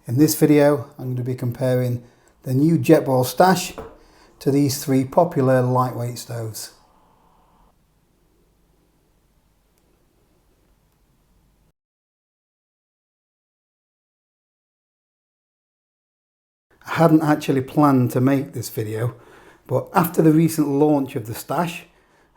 In this video I'm going to be comparing the new Jetboil Stash to these three popular lightweight stoves. I hadn't actually planned to make this video, but after the recent launch of the Stash,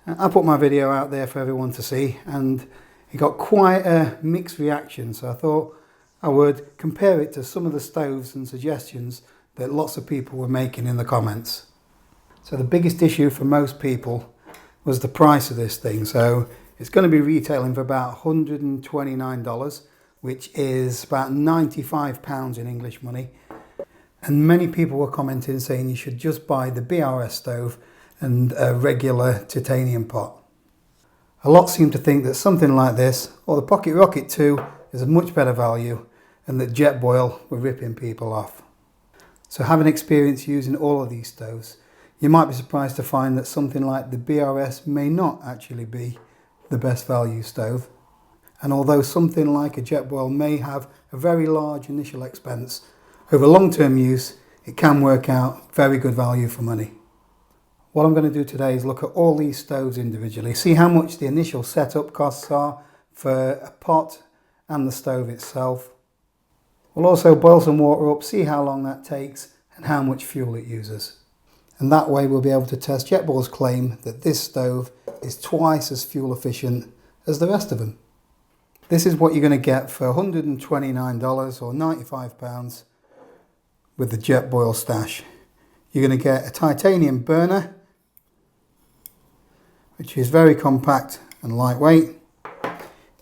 I put my video out there for everyone to see and it got quite a mixed reaction, so I thought I would compare it to some of the stoves and suggestions that lots of people were making in the comments. So the biggest issue for most people was the price of this thing. So it's going to be retailing for about $129, which is about £95 in English money. And many people were commenting saying you should just buy the BRS stove and a regular titanium pot. A lot seem to think that something like this, or the Pocket Rocket 2, is a much better value and that Jetboil were ripping people off. So having experience using all of these stoves, you might be surprised to find that something like the BRS may not actually be the best value stove. And although something like a Jetboil may have a very large initial expense, over long-term use it can work out very good value for money. What I'm going to do today is look at all these stoves individually, see how much the initial setup costs are for a pot and the stove itself. We'll also boil some water up, see how long that takes and how much fuel it uses. And that way we'll be able to test Jetboil's claim that this stove is twice as fuel efficient as the rest of them. This is what you're going to get for $129 or £95 with the Jetboil Stash. You're going to get a titanium burner, which is very compact and lightweight.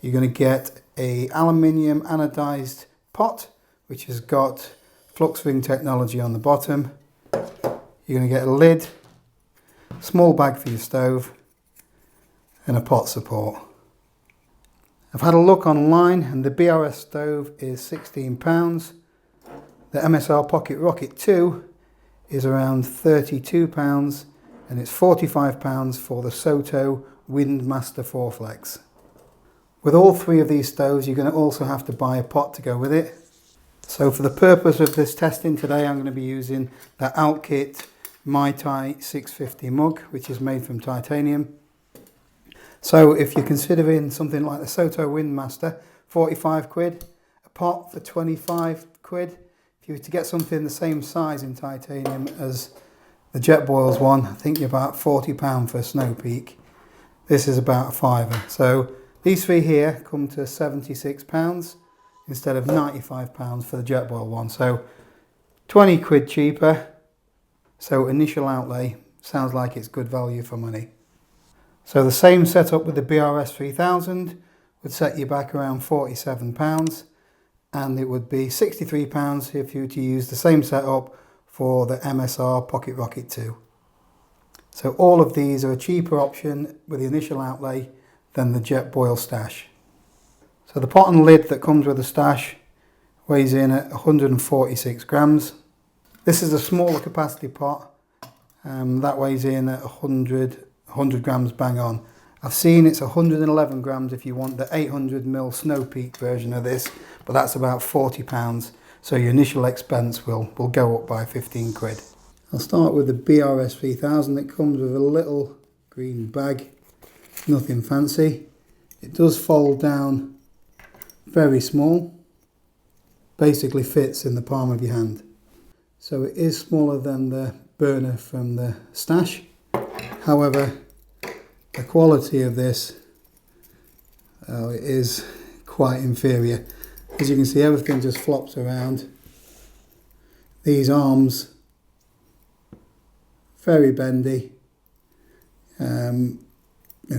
You're going to get an aluminium anodized pot, which has got flux ring technology on the bottom. You're going to get a lid, small bag for your stove, and a pot support. I've had a look online and the BRS stove is £16. The MSR Pocket Rocket 2 is around £32 and it's £45 for the Soto Windmaster 4-flex. With all three of these stoves you're going to also have to buy a pot to go with it. So for the purpose of this testing today I'm going to be using the Altkit Mai Tai 650 mug, which is made from titanium. So if you're considering something like the Soto Windmaster, 45 quid, a pot for 25 quid. If you were to get something the same size in titanium as the Jetboil's one, I think you're about £40 for a Snow Peak. This is about a fiver. So these three here come to £76 instead of £95 for the Jetboil one. So 20 quid cheaper. So initial outlay sounds like it's good value for money. So the same setup with the BRS 3000 would set you back around £47. And it would be £63 if you were to use the same setup for the MSR Pocket Rocket 2. So all of these are a cheaper option with the initial outlay than the Jetboil Stash. So the pot and lid that comes with the Stash weighs in at 146 grams. This is a smaller capacity pot that weighs in at 100 grams bang on. I've seen it's 111 grams if you want the 800ml Snow Peak version of this, but that's about £40, so your initial expense will go up by 15 quid. I'll start with the BRS 3000. It comes with a little green bag, nothing fancy. It does fold down very small, basically fits in the palm of your hand. So it is smaller than the burner from the Stash. However, the quality of this it is quite inferior. As you can see, everything just flops around. These arms, very bendy.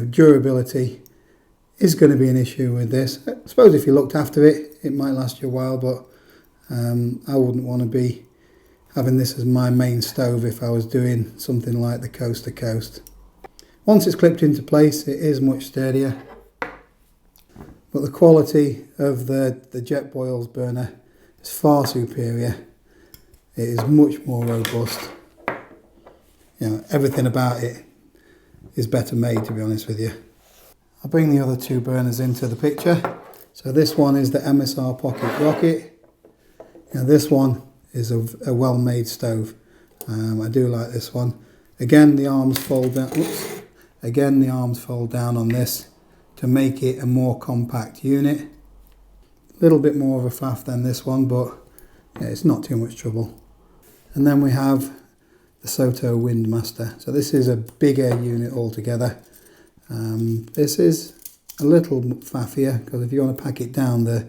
Durability is going to be an issue with this. I suppose if you looked after it, it might last you a while, but I wouldn't want to be having this as my main stove if I was doing something like the coast to coast. Once it's clipped into place, it is much sturdier, but the quality of the Jetboil's burner is far superior. It is much more robust. You know, everything about it is better made, to be honest with you. I'll bring the other two burners into the picture. So this one is the MSR Pocket Rocket. Now this one is a well-made stove. I do like this one. Again, the arms fold down. Oops. Again, the arms fold down on this to make it a more compact unit. A little bit more of a faff than this one, but yeah, it's not too much trouble. And then we have the Soto Windmaster. So this is a bigger unit altogether. This is a little faffier because if you want to pack it down, the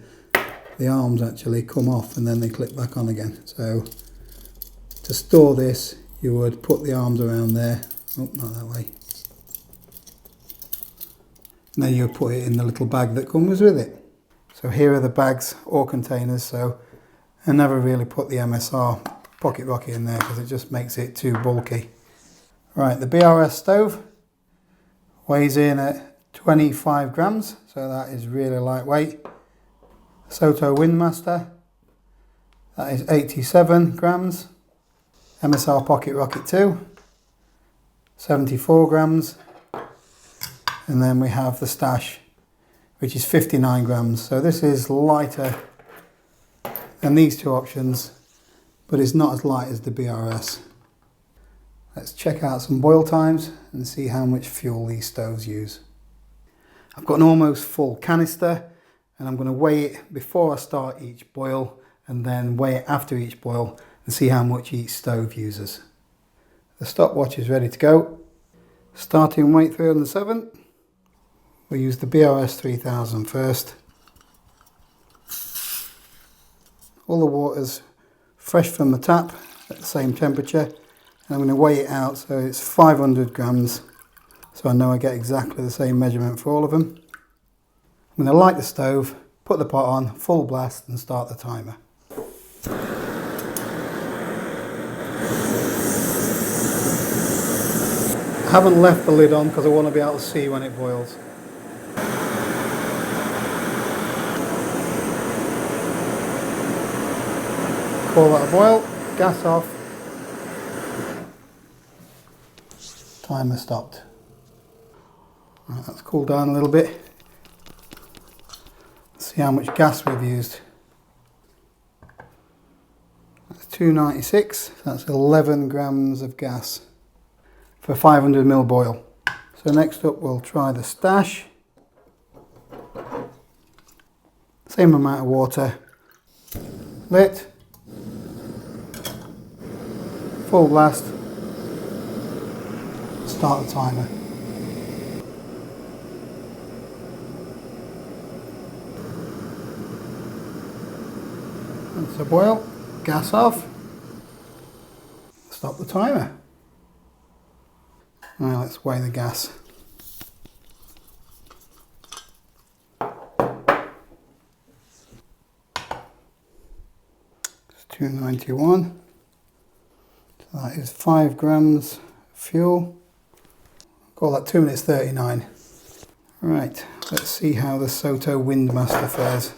arms actually come off and then they clip back on again. So to store this, you would put the arms around there. Oh, not that way. And then you would put it in the little bag that comes with it. So here are the bags or containers. So I never really put the MSR Pocket Rocket in there because it just makes it too bulky. Right, the BRS stove weighs in at 25 grams, so that is really lightweight. Soto Windmaster, that is 87 grams. MSR Pocket Rocket 2, 74 grams. And then we have the Stash, which is 59 grams. So this is lighter than these two options, but it's not as light as the BRS. Let's check out some boil times and see how much fuel these stoves use. I've got an almost full canister and I'm going to weigh it before I start each boil and then weigh it after each boil and see how much each stove uses. The stopwatch is ready to go. Starting weight 307. We'll use the BRS 3000 first. All the water's fresh from the tap at the same temperature, and I'm going to weigh it out so it's 500 grams, so I know I get exactly the same measurement for all of them. I'm going to light the stove, put the pot on, full blast and start the timer. I haven't left the lid on because I want to be able to see when it boils. Call that a boil, gas off, timer stopped. Right, let's cool down a little bit. Let's see how much gas we've used. That's 296, that's 11 grams of gas for 500 ml boil. So next up we'll try the Stash. Same amount of water, lit. Full blast, start the timer. That's a boil, gas off, stop the timer. Now let's weigh the gas. It's 291. That is 5 grams fuel. Call that 2 minutes 39. Right, let's see how the Soto Windmaster fares.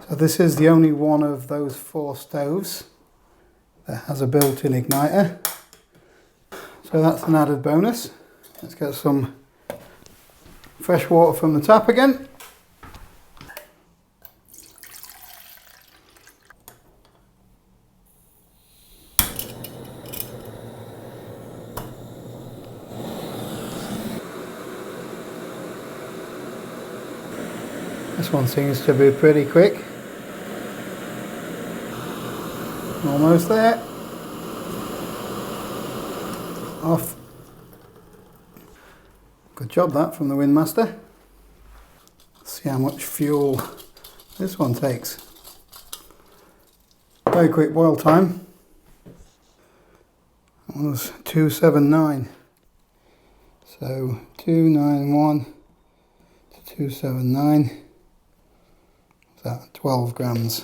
So this is the only one of those 4 stoves that has a built-in igniter. So that's an added bonus. Let's get some fresh water from the tap again. This one seems to be pretty quick. Almost there. Off. Good job that from the Windmaster. Let's see how much fuel this one takes. Very quick boil time. That was 279. So 291 to 279. That 12 grams.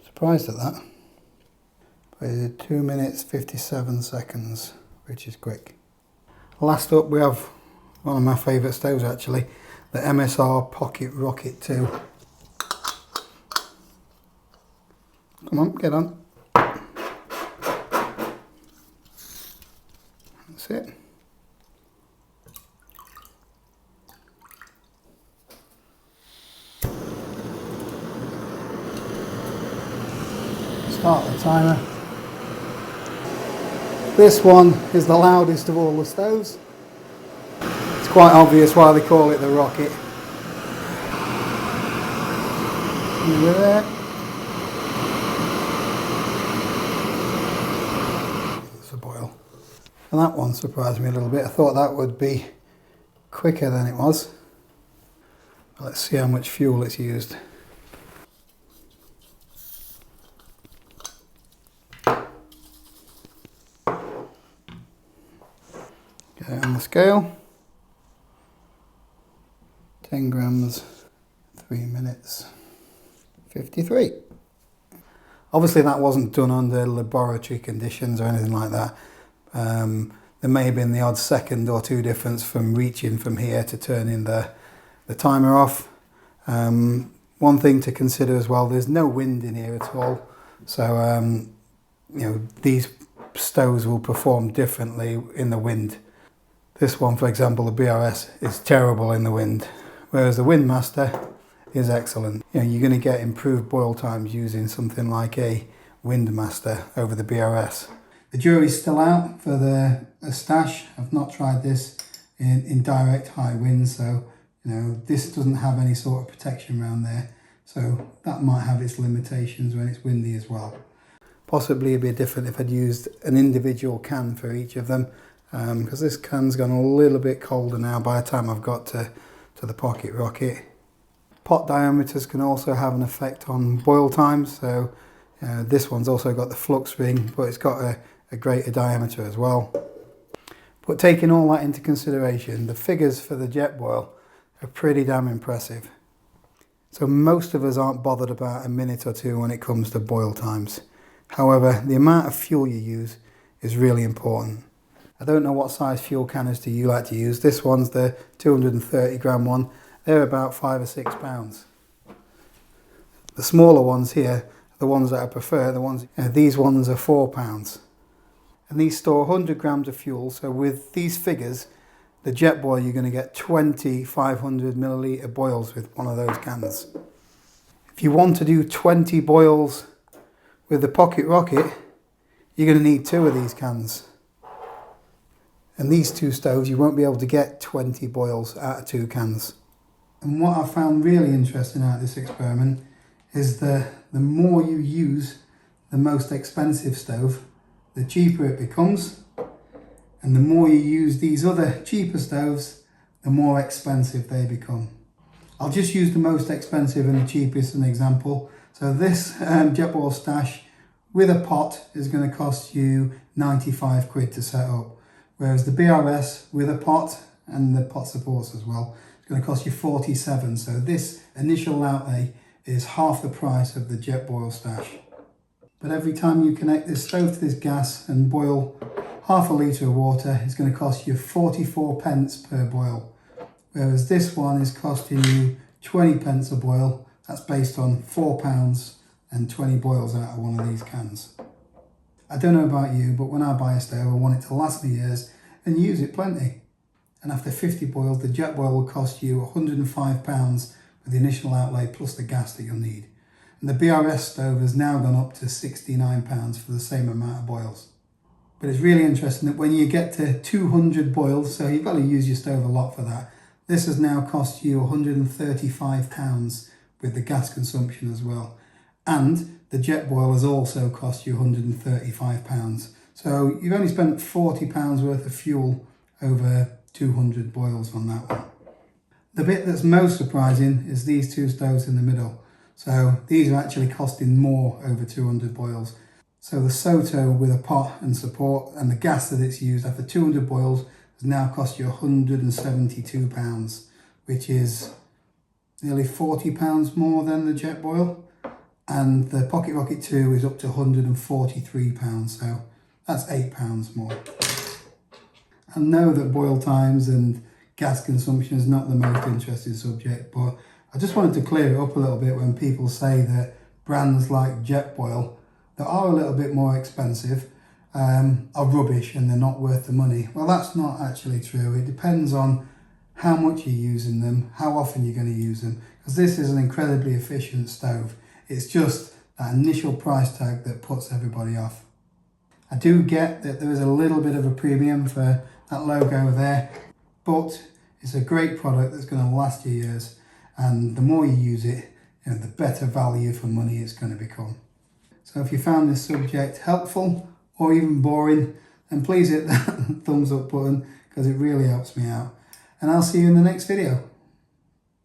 Surprised at that. But it did 2 minutes 57 seconds, which is quick. Last up we have one of my favourite stoves actually, the MSR Pocket Rocket 2. Come on, get on. That's it. Start the timer. This one is the loudest of all the stoves. It's quite obvious why they call it the Rocket. Over there. It's a boil. And that one surprised me a little bit. I thought that would be quicker than it was. Let's see how much fuel it's used. Get it on the scale. 10 grams, 3 minutes, 53. Obviously that wasn't done under laboratory conditions or anything like that. There may have been the odd second or two difference from reaching from here to turning the timer off. One thing to consider as well, there's no wind in here at all. So, you know, these stoves will perform differently in the wind. This one, for example, the BRS, is terrible in the wind, whereas the Windmaster is excellent. You know, you're going to get improved boil times using something like a Windmaster over the BRS. The jury's still out for the Stash. I've not tried this in direct high wind, so you know this doesn't have any sort of protection around there. So that might have its limitations when it's windy as well. Possibly it'd be different if I'd used an individual can for each of them, because this can's gone a little bit colder now by the time I've got to the Pocket Rocket. Pot diameters can also have an effect on boil times, so this one's also got the flux ring, but it's got a greater diameter as well. But taking all that into consideration, the figures for the Jetboil are pretty damn impressive. So most of us aren't bothered about a minute or two when it comes to boil times. However, the amount of fuel you use is really important. I don't know what size fuel canister you like to use. This one's the 230 gram one. They're about 5 or 6 pounds. The smaller ones here, the ones that I prefer, these ones are 4 pounds. And these store 100 grams of fuel, so with these figures, the Jetboil, you're going to get 20 500 milliliter boils with one of those cans. If you want to do 20 boils with the Pocket Rocket, you're going to need 2 of these cans. And these 2 stoves, you won't be able to get 20 boils out of 2 cans. And what I found really interesting out of this experiment is the more you use the most expensive stove, the cheaper it becomes, and the more you use these other cheaper stoves, the more expensive they become. I'll just use the most expensive and the cheapest as an example. So this Jetboil Stash with a pot is going to cost you 95 quid to set up, whereas the BRS with a pot and the pot supports as well, it's going to cost you 47. So this initial outlay is half the price of the Jetboil Stash. But every time you connect this stove to this gas and boil half a litre of water, it's going to cost you 44 pence per boil. Whereas this one is costing you 20 pence a boil. That's based on 4 pounds and 20 boils out of one of these cans. I don't know about you, but when I buy a stove, I want it to last me years and use it plenty. And after 50 boils, the Jetboil will cost you £105 with the initial outlay plus the gas that you'll need. And the BRS stove has now gone up to £69 for the same amount of boils. But it's really interesting that when you get to 200 boils, so you've got to use your stove a lot for that, this has now cost you £135 with the gas consumption as well. And the Jetboil has also cost you £135. So you've only spent £40 worth of fuel over 200 boils on that one. The bit that's most surprising is these 2 stoves in the middle. So these are actually costing more over 200 boils. So the Soto with a pot and support and the gas that it's used after 200 boils has now cost you £172, which is nearly £40 more than the Jetboil. And the Pocket Rocket 2 is up to £143, so that's £8 more. I know that boil times and gas consumption is not the most interesting subject, but I just wanted to clear it up a little bit when people say that brands like Jetboil that are a little bit more expensive are rubbish and they're not worth the money. Well, that's not actually true. It depends on how much you're using them, how often you're going to use them, because this is an incredibly efficient stove. It's just that initial price tag that puts everybody off. I do get that there is a little bit of a premium for that logo there, but it's a great product that's going to last you years, and the more you use it, you know, the better value for money it's going to become. So if you found this subject helpful or even boring, then please hit that thumbs up button, because it really helps me out. And I'll see you in the next video.